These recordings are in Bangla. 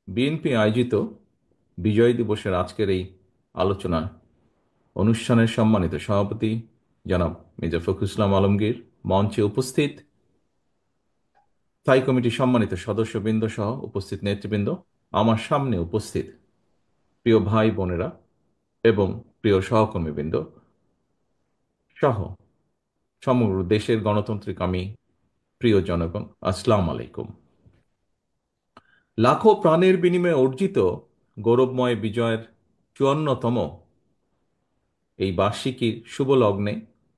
বিএনপি আয়োজিত বিজয় দিবসের আজকের এই আলোচনা অনুষ্ঠানের সম্মানিত সভাপতি জনাব মির্জা ফখরুল ইসলাম আলমগীর, মঞ্চে উপস্থিত স্থায়ী কমিটির সম্মানিত সদস্যবৃন্দ সহ উপস্থিত নেতৃবৃন্দ, আমার সামনে উপস্থিত প্রিয় ভাই বোনেরা এবং প্রিয় সহকর্মীবৃন্দ সহ সমগ্র দেশের গণতান্ত্রিক আমি প্রিয় জনগণ, আসসালামু আলাইকুম। লাখো প্রাণের বিনিময়ে অর্জিত গৌরবময় বিজয়ের ৫৪তম এই বার্ষিকীর শুভ লগ্নে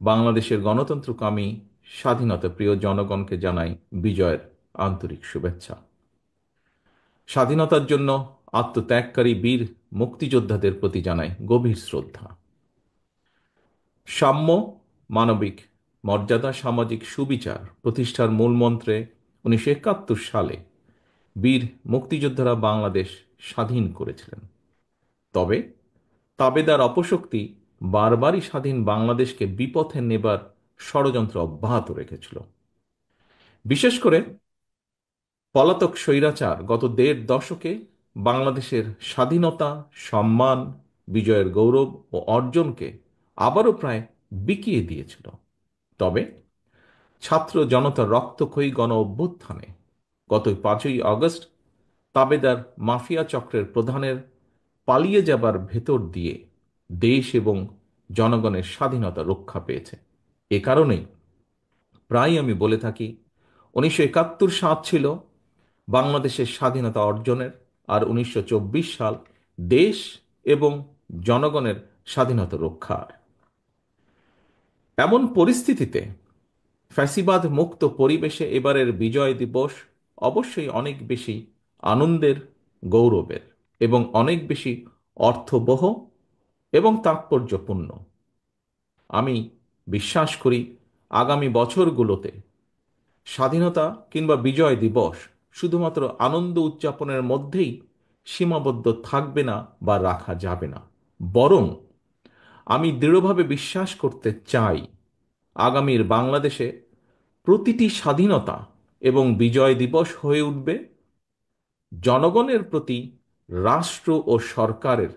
বাংলাদেশের গণতন্ত্রকামী স্বাধীনতা প্রিয় জনগণকে জানাই বিজয়ের আন্তরিক শুভেচ্ছা। স্বাধীনতার জন্য আত্মত্যাগকারী বীর মুক্তিযোদ্ধাদের প্রতি জানাই গভীর শ্রদ্ধা। সাম্য, মানবিক মর্যাদা, সামাজিক সুবিচার প্রতিষ্ঠার মূলমন্ত্রে ১৯৭১ সালে বীর মুক্তিযোদ্ধারা বাংলাদেশ স্বাধীন করেছিলেন। তবে তাবেদার অপশক্তি বারবারই স্বাধীন বাংলাদেশকে বিপথে নেবার ষড়যন্ত্র অব্যাহত রেখেছিল। বিশেষ করে পলাতক স্বৈরাচার গত দেড় দশকে বাংলাদেশের স্বাধীনতা, সম্মান, বিজয়ের গৌরব ও অর্জনকে আবারও প্রায় বিকিয়ে দিয়েছিল। তবে ছাত্র জনতার রক্তক্ষয়ী গণ অভ্যুত্থানে গত ৫ই আগস্ট তাবেদার মাফিয়া চক্রের প্রধানের পালিয়ে যাবার ভেতর দিয়ে দেশ এবং জনগণের স্বাধীনতা রক্ষা পেয়েছে। এ কারণেই প্রায় আমি বলে থাকি, ১৯৭১ সাল ছিল বাংলাদেশের স্বাধীনতা অর্জনের, আর ১৯২৪ সাল দেশ এবং জনগণের স্বাধীনতা রক্ষার। এমন পরিস্থিতিতে ফ্যাসিবাদ মুক্ত পরিবেশে এবারের বিজয় দিবস অবশ্যই অনেক বেশি আনন্দের, গৌরবের এবং অনেক বেশি অর্থবহ এবং তাৎপর্যপূর্ণ। আমি বিশ্বাস করি আগামী বছরগুলোতে স্বাধীনতা কিংবা বিজয় দিবস শুধুমাত্র আনন্দ উদযাপনের মধ্যেই সীমাবদ্ধ থাকবে না বা রাখা যাবে না, বরং আমি দৃঢ়ভাবে বিশ্বাস করতে চাই আগামীর বাংলাদেশে প্রতিটি স্বাধীনতা এবং বিজয় দিবস হয়ে উঠবে জনগণের প্রতি রাষ্ট্র ও সরকারের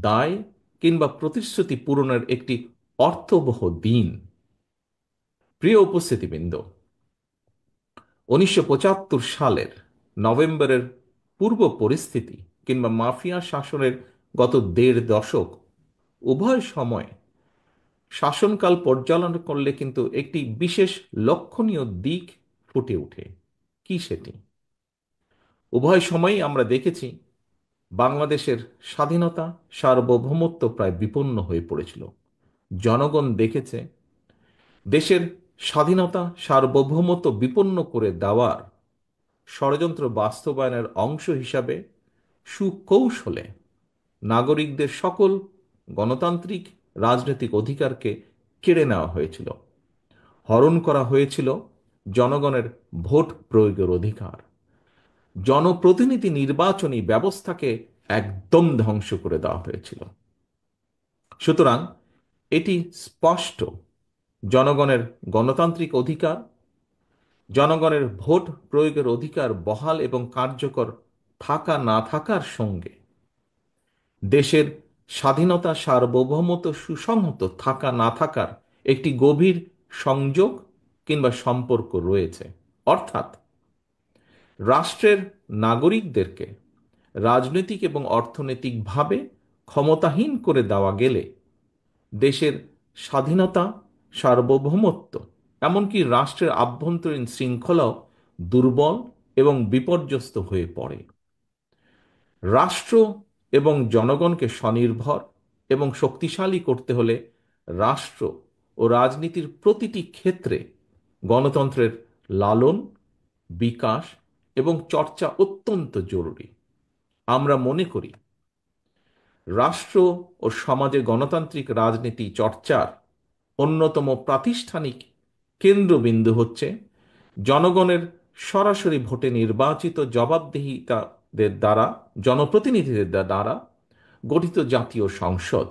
দায় কিংবা প্রতিশ্রুতি পূরণের একটি অর্থবহ দিন। প্রিয় উপস্থিতিবৃন্দ, ১৯৭৫ সালের নভেম্বরের পূর্ব পরিস্থিতি কিংবা মাফিয়া শাসনের গত দেড় দশক উভয় সময় শাসনকাল পর্যালোচনা করলে কিন্তু একটি বিশেষ লক্ষণীয় দিক ফুটে ওঠে। কি সেটি? উভয় সময়ই আমরা দেখেছি বাংলাদেশের স্বাধীনতা, সার্বভৌমত্ব প্রায় বিপন্ন হয়ে পড়েছিল। জনগণ দেখেছে দেশের স্বাধীনতা, সার্বভৌমত্ব বিপন্ন করে দেওয়ার ষড়যন্ত্র বাস্তবায়নের অংশ হিসাবে সুকৌশলে নাগরিকদের সকল গণতান্ত্রিক রাজনৈতিক অধিকারকে কেড়ে নেওয়া হয়েছিল। হরণ করা হয়েছিল জনগণের ভোট প্রয়োগের অধিকার। জনপ্রতিনিধি নির্বাচনী ব্যবস্থাকে একদম ধ্বংস করে দেওয়া হয়েছিল। সুতরাং এটি স্পষ্ট, জনগণের গণতান্ত্রিক অধিকার, জনগণের ভোট প্রয়োগের অধিকার বহাল এবং কার্যকর থাকা না থাকার সঙ্গে দেশের স্বাধীনতা, সার্বভৌমত্ব সুসংহত থাকা না থাকার একটি গভীর সংযোগ কিংবা সম্পর্ক রয়েছে। অর্থাৎ রাষ্ট্রের নাগরিকদেরকে রাজনৈতিক এবং অর্থনৈতিকভাবে ক্ষমতাহীন করে দেওয়া গেলে দেশের স্বাধীনতা, সার্বভৌমত্ব, এমনকি রাষ্ট্রের আভ্যন্তরীণ শৃঙ্খলাও দুর্বল এবং বিপর্যস্ত হয়ে পড়ে। রাষ্ট্র এবং জনগণকে স্বনির্ভর এবং শক্তিশালী করতে হলে রাষ্ট্র ও রাজনীতির প্রতিটি ক্ষেত্রে গণতন্ত্রের লালন, বিকাশ এবং চর্চা অত্যন্ত জরুরি। আমরা মনে করি রাষ্ট্র ও সমাজে গণতান্ত্রিক রাজনীতি চর্চার অন্যতম প্রাতিষ্ঠানিক কেন্দ্রবিন্দু হচ্ছে জনগণের সরাসরি ভোটে নির্বাচিত জবাবদিহিতাদের দ্বারা, জনপ্রতিনিধিদের দ্বারা গঠিত জাতীয় সংসদ।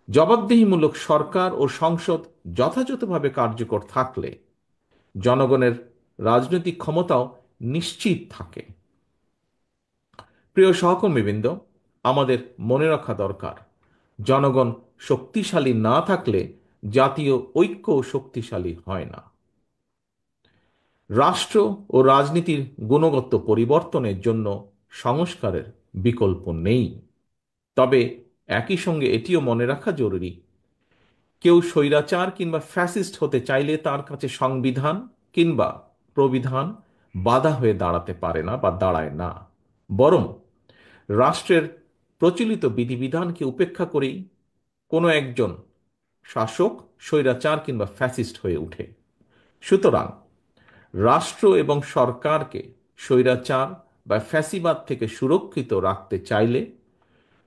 জবাবদিহিমূলক সরকার ও সংসদ যথাযথভাবে কার্যকর থাকলে জনগণের রাজনৈতিক ক্ষমতাও নিশ্চিত থাকে। প্রিয় সহকর্মীবৃন্দ, আমাদের মনে রাখা দরকার, জনগণ শক্তিশালী না থাকলে জাতীয় ঐক্য শক্তিশালী হয় না। রাষ্ট্র ও রাজনীতির গুণগত পরিবর্তনের জন্য সংস্কারের বিকল্প নেই। তবে একই সঙ্গে এটিও মনে রাখা জরুরি, কেউ স্বৈরাচার কিংবা ফ্যাসিস্ট হতে চাইলে তার কাছে সংবিধান কিংবা প্রবিধান বাধা হয়ে দাঁড়াতে পারে না বা দাঁড়ায় না। বরং রাষ্ট্রের প্রচলিত বিধিবিধানকে উপেক্ষা করেই কোনো একজন শাসক স্বৈরাচার কিংবা ফ্যাসিস্ট হয়ে ওঠে। সুতরাং রাষ্ট্র এবং সরকারকে স্বৈরাচার বা ফ্যাসিবাদ থেকে সুরক্ষিত রাখতে চাইলে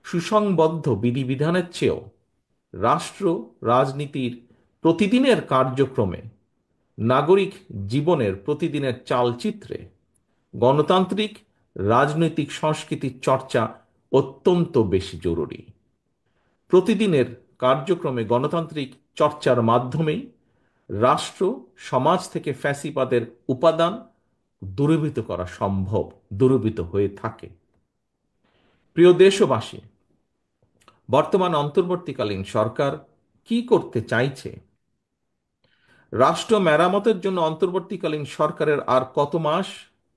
সুসংবদ্ধ বিধিবিধানের চেয়েও রাষ্ট্র রাজনীতির প্রতিদিনের কার্যক্রমে, নাগরিক জীবনের প্রতিদিনের চালচিত্রে গণতান্ত্রিক রাজনৈতিক সংস্কৃতির চর্চা অত্যন্ত বেশি জরুরি। প্রতিদিনের কার্যক্রমে গণতান্ত্রিক চর্চার মাধ্যমেই রাষ্ট্র সমাজ থেকে ফ্যাসিবাদের উপাদান দূরীভূত করা সম্ভব, দূরীভূত হয়ে থাকে। প্রিয় দেশবাসী, বর্তমান অন্তর্বর্তীকালীন সরকার কি করতে চাইছে? রাষ্ট্র মেরামতের জন্য অন্তর্বর্তীকালীন সরকারের আর কত মাস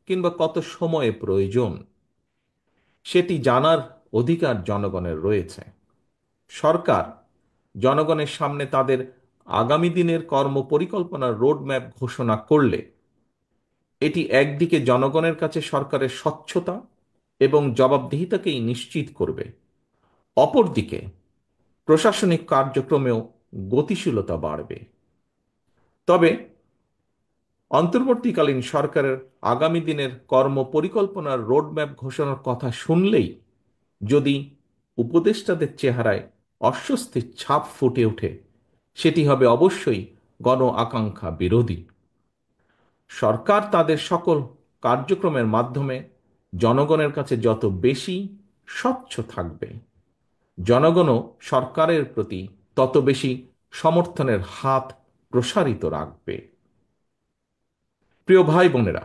কিংবা কত সময় প্রয়োজন, সেটি জানার অধিকার জনগণের রয়েছে। সরকার জনগণের সামনে তাদের আগামী দিনের কর্মপরিকল্পনার রোডম্যাপ ঘোষণা করলে এটি একদিকে জনগণের কাছে সরকারের স্বচ্ছতা এবং জবাবদিহিতাকেই নিশ্চিত করবে, অপরদিকে প্রশাসনিক কার্যক্রমেও গতিশীলতা বাড়বে। তবে অন্তর্বর্তীকালীন সরকারের আগামী দিনের কর্মপরিকল্পনার রোডম্যাপ ঘোষণার কথা শুনলেই যদি উপদেষ্টাদের চেহারায় অস্বস্তির ছাপ ফুটে ওঠে, সেটি হবে অবশ্যই গণ আকাঙ্ক্ষা বিরোধী। সরকার তাদের সকল কার্যক্রমের মাধ্যমে জনগণের কাছে যত বেশি স্বচ্ছ থাকবে, জনগণও সরকারের প্রতি তত বেশি সমর্থনের হাত প্রসারিত রাখবে। প্রিয় ভাই বোনেরা,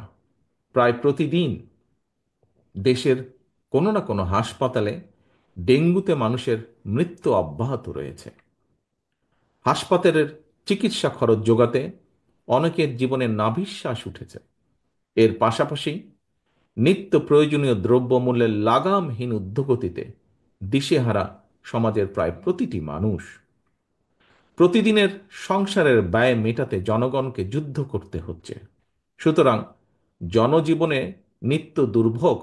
প্রায় প্রতিদিন দেশের কোনো না কোনো হাসপাতালে ডেঙ্গুতে মানুষের মৃত্যু অব্যাহত রয়েছে। হাসপাতালের চিকিৎসা খরচ যোগাতে অনেকের জীবনে নাভিশ্বাস উঠেছে। এর পাশাপাশি নিত্য প্রয়োজনীয় দ্রব্যমূল্যের লাগামহীন ঊর্ধ্বগতিতে দিশেহারা সমাজের প্রায় প্রতিটি মানুষ। প্রতিদিনের সংসারের ব্যয় মেটাতে জনগণকে যুদ্ধ করতে হচ্ছে। সুতরাং জনজীবনে নিত্য দুর্ভোগ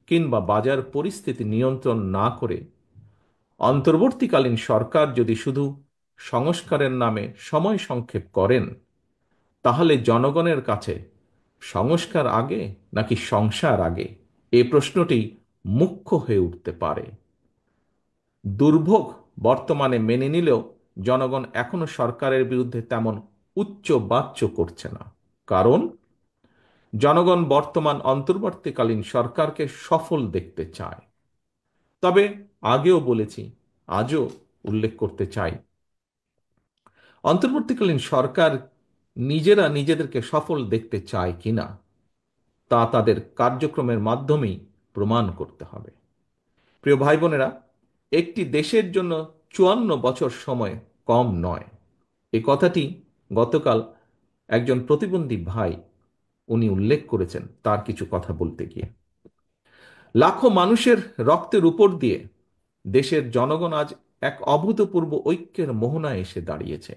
কিংবা বাজার পরিস্থিতি নিয়ন্ত্রণ না করে অন্তর্বর্তীকালীন সরকার যদি শুধু সংস্কারের নামে সময় সংক্ষেপ করেন, তাহলে জনগণের কাছে সংস্কার আগে নাকি সংসার আগে, এই প্রশ্নটি মুখ্য হয়ে উঠতে পারে। দুর্ভোগ বর্তমানে মেনে নিলেও জনগণ এখনো সরকারের বিরুদ্ধে তেমন উচ্চ বাচ্য করছে না, কারণ জনগণ বর্তমান অন্তর্বর্তীকালীন সরকারকে সফল দেখতে চায়। তবে আগেও বলেছি, আজও উল্লেখ করতে চাই, অন্তর্বর্তীকালীন সরকার নিজেরা নিজেদেরকে সফল দেখতে চায় কিনা তা তাদের কার্যক্রমের মাধ্যমেই প্রমাণ করতে হবে। প্রিয় ভাই বোনেরা, একটি দেশের জন্য 54 বছর সময় কম নয়। এই কথাটি গতকাল একজন প্রতিবন্ধী ভাই উনি উল্লেখ করেছেন তার কিছু কথা বলতে গিয়ে। লাখো মানুষের রক্তের উপর দিয়ে দেশের জনগণ আজ এক অভূতপূর্ব ঐক্যের মোহনায় এসে দাঁড়িয়েছে।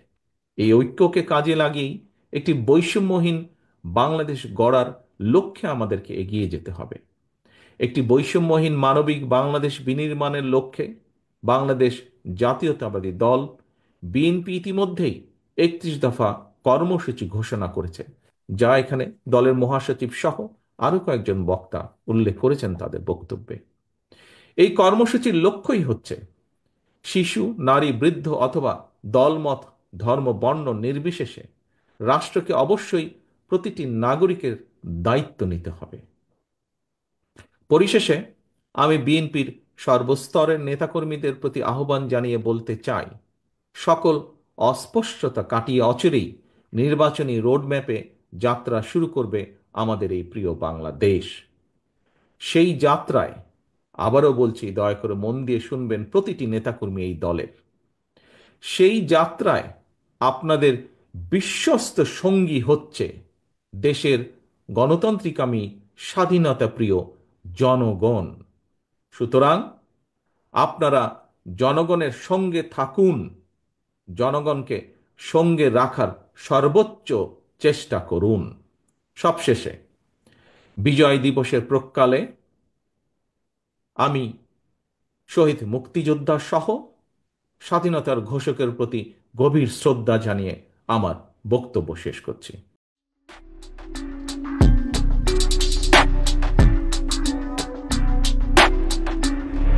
এই ঐক্যকে কাজে লাগিয়েই একটি বৈষম্যহীন বাংলাদেশ গড়ার লক্ষ্যে আমাদেরকে এগিয়ে যেতে হবে। একটি বৈষম্যহীন মানবিক বাংলাদেশ বিনির্মাণের লক্ষ্যে বাংলাদেশ জাতীয়তাবাদী দল বিএনপি ইতিমধ্যেই 31 দফা কর্মসূচি ঘোষণা করেছে, যা এখানে দলের মহাসচিব সহ আরো কয়েকজন বক্তা উল্লেখ করেছেন তাদের বক্তব্যে। এই কর্মসূচির লক্ষ্যই হচ্ছে শিশু, নারী, বৃদ্ধ অথবা দলমত, ধর্ম, বর্ণ নির্বিশেষে রাষ্ট্রকে অবশ্যই প্রতিটি নাগরিকের দায়িত্ব নিতে হবে। পরিশেষে আমি বিএনপির সর্বস্তরের নেতাকর্মীদের প্রতি আহ্বান জানিয়ে বলতে চাই, সকল অস্পষ্টতা কাটিয়ে অচিরেই নির্বাচনী রোডম্যাপে যাত্রা শুরু করবে আমাদের এই প্রিয় বাংলাদেশ। সেই যাত্রায় আবারও বলছি, দয়া করে মন দিয়ে শুনবেন প্রতিটি নেতাকর্মী এই দলের। সেই যাত্রায় আপনাদের বিশ্বস্ত সঙ্গী হচ্ছে দেশের গণতান্ত্রিকামী স্বাধীনতা প্রিয় জনগণ। সুতরাং আপনারা জনগণের সঙ্গে থাকুন, জনগণকে সঙ্গে রাখার সর্বোচ্চ চেষ্টা করুন। সবশেষে বিজয় দিবসের প্রকালে আমি শহীদ মুক্তিযোদ্ধা সহ স্বাধীনতার ঘোষকের প্রতি গভীর শ্রদ্ধা জানিয়ে আমার বক্তব্য শেষ করছি।